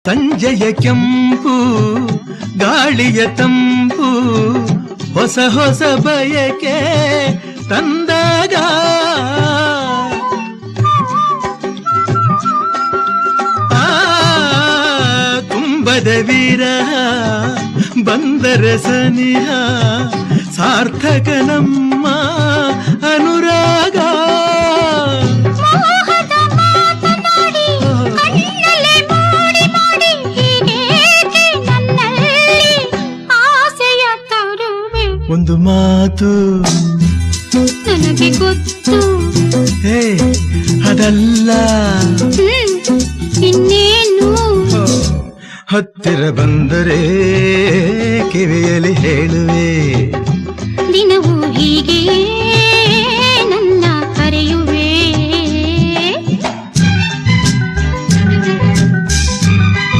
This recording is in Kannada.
ಸಂಜೆಯ ಕೆಂಪು ಗಾಳಿಯ ತಂಪು ಹೊಸ ಹೊಸ ಬಯಕೆ ತಂದಾಗ ತುಂಬದ ವಿರಹ ಬಂದರ ಸನಿಹ ಸಾರ್ಥಕ ನಮ್ಮ ಅನುರಾಗ ಒಂದು ಮಾತು ನನಗೆ ಗೊತ್ತು, ಹೇ ಅದಲ್ಲ ಇನ್ನೇನು. ಹತ್ತಿರ ಬಂದರೆ ಕಿವಿಯಲ್ಲಿ ಹೇಳುವೆ ದಿನವೂ ಹೀಗೆ